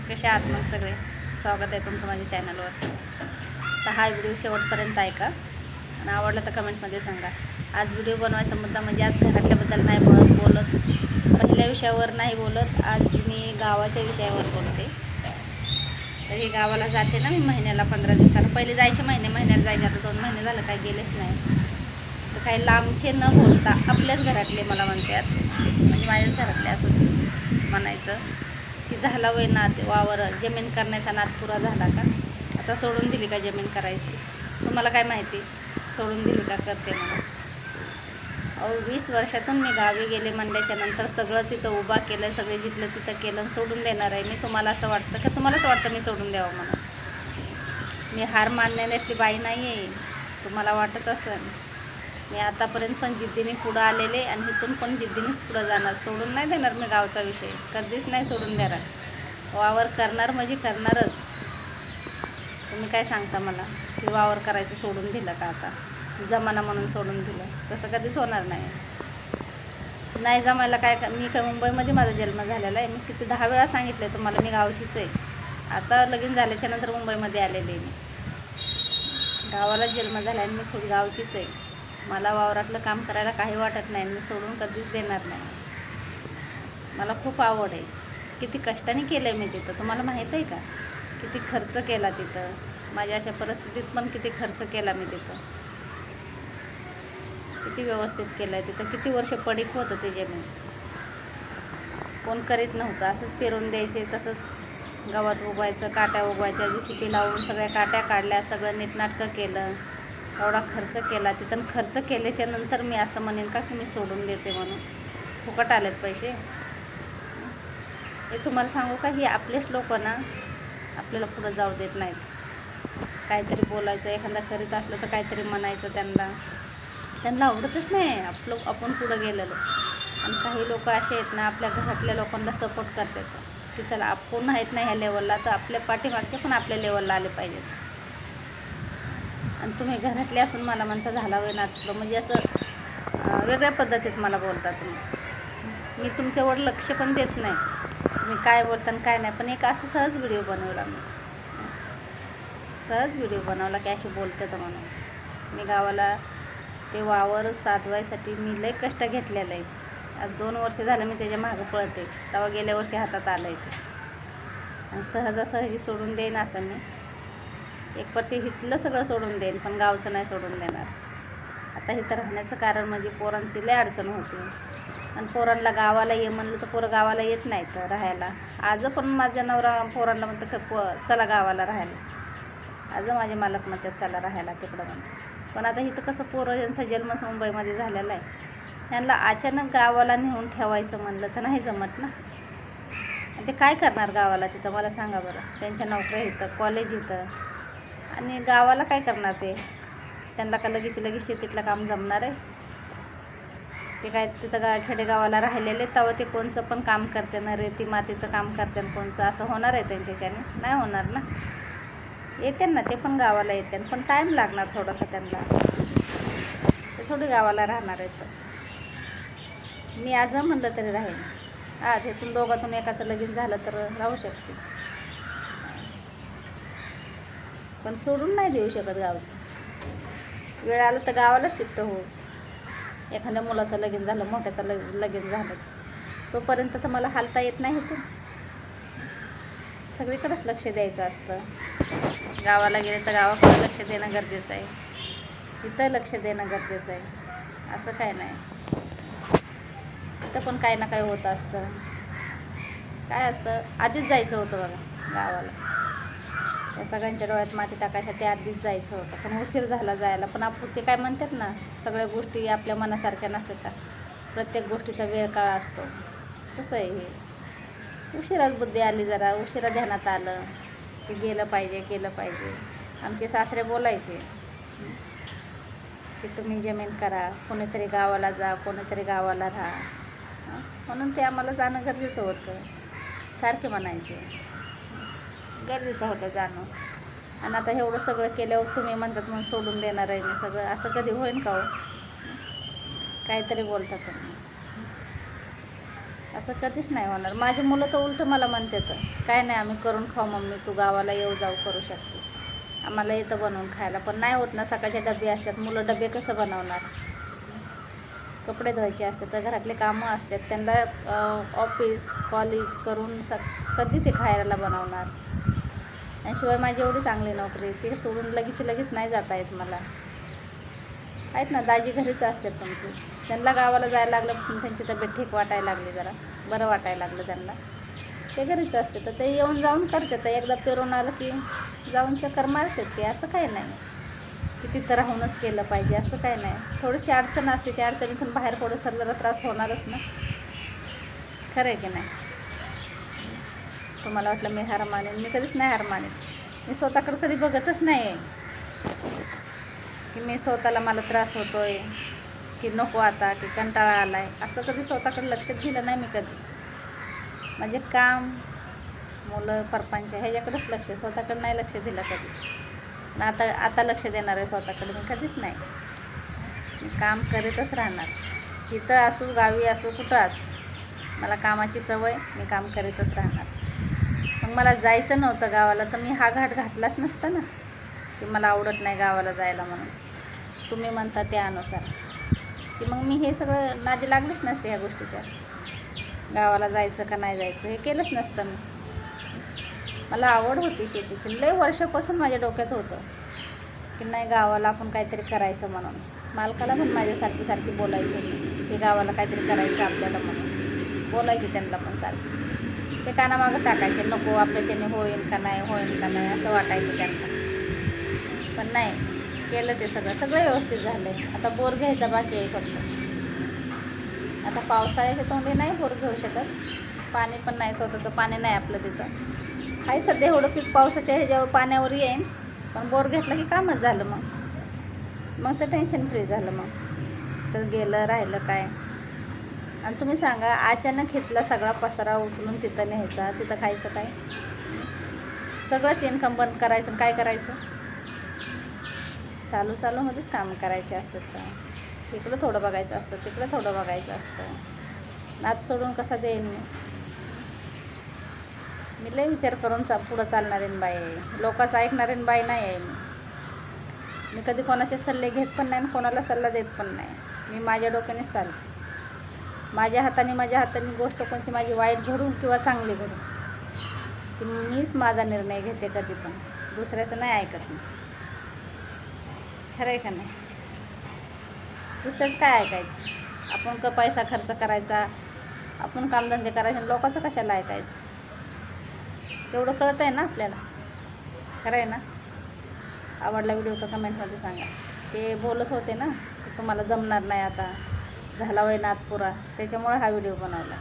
कसे आहात मग सगळे? स्वागत आहे तुमचं माझ्या चॅनलवर. तर हा व्हिडिओ शेवटपर्यंत ऐका आणि आवडला तर कमेंटमध्ये सांगा. आज व्हिडिओ बनवायचा मुद्दा म्हणजे आज घरातल्याबद्दल नाही बोलत, पहिल्या विषयावर नाही बोलत. आज मी गावाच्या विषयावर बोलते. तर हे गावाला जाते ना मी महिन्याला 15 दिवसाला. पहिले जायचे महिन्याला जायचे, आता 2 महिने झालं काही गेलेच नाही. तर काही लांबचे न बोलता आपल्याच घरातले मला म्हणतात, म्हणजे माझ्याच घरातले असंच म्हणायचं की झाला वय नात वावर जमीन करण्याचा नाद पुरा झाला का? आता सोडून दिली का जमीन करायची? तुम्हाला काय माहिती सोडून दिली का करते म्हणून? 20 वर्षातून मी गावी गेले म्हणल्याच्या नंतर सगळं तिथं उभा केलं, सगळे जिथलं तिथं केलं, सोडून देणार आहे मी? तुम्हाला असं वाटतं का? तुम्हालाच वाटतं मी सोडून द्यावं म्हणून? मी हार मानण्यातली बाई नाही आहे, तुम्हाला वाटत असेल. मी आतापर्यंत पण जिद्दीने पुढं आलेले आणि इथून पण जिद्दीनेच पुढं जाणार. सोडून नाही देणार मी गावचा विषय, कधीच नाही सोडून देणार. वावर करणार म्हणजे करणारच. तुम्ही काय सांगता मला की वावर करायचं सोडून दिलं का? आता जमाना म्हणून सोडून दिलं? तसं कधीच होणार नाही जमायला. मी काय मुंबईमध्ये माझा जन्म झालेला आहे. मी किती 10 वेळा सांगितलं आहे तुम्हाला मी गावचीच आहे. आता लगीन झाल्याच्या नंतर मुंबईमध्ये आलेले आहे. मी गावालाच जन्म झाला आणि मी खूप गावचीच आहे. मला वावरातलं काम करायला काही वाटत नाही, मी सोडून कधीच देणार नाही. मला खूप आवड आहे. किती कष्टाने केलं आहे मी तिथं, तुम्हाला माहीत आहे का? किती खर्च केला तिथं, माझ्या अशा परिस्थितीत पण किती खर्च केला मी तिथं. किती व्यवस्थित केलं आहे तिथं. किती वर्ष पडीक होतं ते जमीन, कोण करीत नव्हतं. असंच पेरून द्यायचे, तसंच गावात उगवायचं, काट्या उगवायच्या, JCP लावून सगळ्या काट्या काढल्या, सगळं नीटनाटकं केलं. एवढा खर्च केला तिथं. खर्च केल्याच्या नंतर मी असं म्हणेन का की मी सोडून देते म्हणून? फुकट आलेत पैसे? हे तुम्हाला सांगू का, ही आपलेच लोक ना आपल्याला पुढं जाऊ देत नाहीत. काहीतरी बोलायचं, एखादा करीत असलं तर काहीतरी म्हणायचं, त्यांना आवडतच नाही आपण पुढं गेलेलं. आणि काही लोक असे आहेत ना, आपल्या घरातल्या लोकांना सपोर्ट करतात की चला आपण आहेत ना ह्या लेवलला, तर आपल्या पाठीमागचे पण आपल्या लेवलला आले पाहिजेत. आणि तुम्ही घरातले असून मला म्हणता झाला वय नातलं, म्हणजे असं वेगळ्या पद्धतीत मला बोलता तुम्ही. मी तुमच्यावर लक्ष पण देत नाही, तुम्ही काय बोलता आणि काय नाही. पण एक असं सहज व्हिडिओ बनवला की अशी बोलते तर म्हणून. मी गावाला ते वावर साधवायसाठी मी लई कष्ट घेतलेलं आहे. आज 2 वर्ष झालं मी त्याच्या मागं पळते. तेव्हा गेल्या वर्षी हातात आलं आहे ते. आणि सहजासहजी सोडून देईन असं मी. 1 वर्ष इथलं सगळं सोडून देईन, पण गावचं नाही सोडून देणार. आता इथं राहण्याचं कारण म्हणजे पोरांची लई अडचण होती. आणि पोरांना गावाला ये म्हणलं तर पोरं गावाला येत नाहीत राहायला. आज पण माझ्या नवरा पोरांना म्हणतं चला गावाला राहायला. आज माझे मालक म्हणतात चला राहायला तिकडं म्हणून. पण आता इथं कसं, पोरं यांचा जन्मच मुंबईमध्ये झालेला आहे, त्यांना अचानक गावाला नेऊन ठेवायचं म्हणलं तर नाही जमत ना. आणि ते काय करणार गावाला तिथं मला सांगा बरं? त्यांच्या नोकऱ्या इथं, कॉलेज इथं, आणि गावाला काय करणार ते? त्यांना का लगेच शेतीतलं काम जमणार आहे? ते काय तिथं खेडेगावाला राहिलेले, तेव्हा ते कोणचं पण काम करते ना, रेती मातीचं काम करते ना कोणचं, असं होणार आहे त्यांच्याच्याने? नाही होणार ना. येते ना ते पण गावाला येते, पण टाईम लागणार थोडासा त्यांना. ते थोडी गावाला राहणार आहेत. मी आज म्हणलं तरी राहील. तिथून दोघातून एकाचं लगीन झालं तर राहू शकते, पण सोडून नाही देऊ शकत गावचं. वेळ आलं तर गावालाच शिफ्ट हो. एखाद्या मुलाचं लगीन झालं, मोठ्याचं लगीन झालं, तोपर्यंत तर मला हालता येत नाही इथून. सगळीकडेच लक्ष द्यायचं असतं. गावाला गेले तर गावाकडे लक्ष देणं गरजेचं आहे, इथं लक्ष देणं गरजेचं आहे. असं काय नाही, इथं पण काही ना काही होतं असतं. काय असतं, आधीच जायचं होतं बघा गावाला. या सगळ्यांच्या डोळ्यात माती टाकायसाठी आधीच जायचं होतं, पण उशीर झाला जायला. पण आपण ते काय म्हणतात ना, सगळ्या गोष्टी आपल्या मनासारख्या नसतात. प्रत्येक गोष्टीचा वेळ काळ असतो. तसं आहे हे. उशिराच बुद्धी आली, जरा उशिरा ध्यानात आलं की केलं पाहिजे. आमचे सासरे बोलायचे की तुम्ही जमीन करा, कोणीतरी गावाला जा, कोणीतरी गावाला राहा. म्हणून ते आम्हाला जाणं गरजेचं होतं. सारखे म्हणायचे, गरजेचं होतं जाणं. आणि आता एवढं सगळं केल्यावर तुम्ही म्हणतात मग सोडून देणार आहे मी सगळं? असं कधी होईन का हो? काहीतरी बोलता तुम्ही. असं कधीच नाही होणार. माझी मुलं तर उलटं मला म्हणते तर काय नाही आम्ही करून खाऊ मम्मी, तू गावाला येऊ जाऊ करू शकते, आम्हाला येतं बनवून खायला. पण नाही होत ना, सकाळचे डबे असतात, मुलं डबे कसं बनवणार, कपडे धुवायचे असतात, तर घरातले कामं असतात, त्यांना ऑफिस कॉलेज करून कधी ते खायला बनवणार. आणि शिवाय माझी एवढी चांगली नोकरी, ती सोडून लगेच नाही जाता येत मला. आहेत ना दाजी घरीच असतात तुमचे, त्यांना गावाला जायला लागल्यापासून त्यांची तब्येत ठीक वाटायला लागली, जरा बरं वाटायला लागलं त्यांना, ते घरीच असते तर ते येऊन जाऊन करतात. एकदा पेरून आलं की जाऊन चक्कर मारतात ते, असं काही नाही की तिथं राहूनच केलं पाहिजे, असं काही नाही. थोडीशी अडचण असते, त्या अडचणीतून बाहेर पडून तर जरा त्रास होणारच ना, खरं आहे की नाही. तुम्हाला वाटलं मी हार मानेन, मी कधीच नाही हार मानेन. मी स्वतःकडे कधी बघतच नाही आहे की मी स्वतःला मला त्रास होतो आहे की नको आता की कंटाळा आला आहे, असं कधी स्वतःकडे लक्ष दिलं नाही मी कधी. म्हणजे काम मुलं परपंच ह्याच्याकडेच लक्ष, स्वतःकडे नाही लक्ष दिलं कधी. आता लक्ष देणार आहे स्वतःकडे मी, कधीच नाही. मी काम करीतच राहणार, इथं असू गावी असू कुठं असू, मला कामाची सवय, मी काम करीतच राहणार. मग मला जायचं नव्हतं गावाला तर मी हा घाट घातलाच नसता ना की मला आवडत नाही गावाला जायला म्हणून, तुम्ही म्हणता त्यानुसार, की मग मी हे सगळं नादी लागलंच नसते ह्या गोष्टीच्या, गावाला जायचं का नाही जायचं हे केलंच नसतं मी. मला आवड होती शेतीची, लय वर्षापासून माझ्या डोक्यात होतं की नाही गावाला आपण काहीतरी करायचं म्हणून. मालकाला पण माझ्या सारखी बोलायचे मी की गावाला काहीतरी करायचं आपल्याला म्हणून, बोलायचे त्यांना पण सारखी. ते कानामागं टाकायचे, नको आपल्याच्याने होईन का नाही असं वाटायचं त्यांना. पण नाही केलं, ते सगळं व्यवस्थित झालं आहे. आता बोर घ्यायचा बाकी आहे फक्त. आता पावसाळ्याच्या तोंडी नाही बोर घेऊ शकत, पाणी पण नाही, स्वतःचं पाणी नाही आपलं तिथं. हाय सध्या एवढं पीक पावसाच्या ह्याच्यावर पाण्यावर येईन, पण बोर घेतलं की कामच झालं. मग तर टेन्शन फ्री झालं. मग तर गेलं राहिलं काय. आणि तुम्ही सांगा, अचानक घेतला सगळा पसारा उचलून तिथं न्यायचा, तिथं खायचं काय, सगळंच इन्कम बंद करायचं, काय करायचं. चालूमध्येच काम करायचे असतात का, इकडं थोडं बघायचं असतं, तिकडं थोडं बघायचं असतं. नाच सोडून कसा देईन मी लय विचार करून पुढं चालणारी बाई आहे, लोकांचं ऐकणारी बाई नाही आहे मी कधी कोणाचे सल्ले घेत पण नाही आणि कोणाला सल्ला देत पण नाही. मी माझ्या डोक्यानेच चालते, माझ्या हाताने गोष्ट कोणती माझी वाईट घडून किंवा चांगली घडून, ती मीच माझा निर्णय घेते, कधी पण दुसऱ्याचं नाही ऐकत मी. खरं आहे का नाही. दुसऱ्याच काय ऐकायचं, आपण पैसा खर्च करायचा, आपण कामधंदे करायचे, लोकांचं कशाला ऐकायचं. तेवढं कळत आहे ना आपल्याला, खरं आहे ना. आवडला व्हिडिओ तर कमेंटमध्ये सांगा. ते बोलत होते ना की तुम्हाला जमणार नाही, आता झाला वय नाद पुरा, त्याच्यामुळे हा व्हिडिओ बनवला.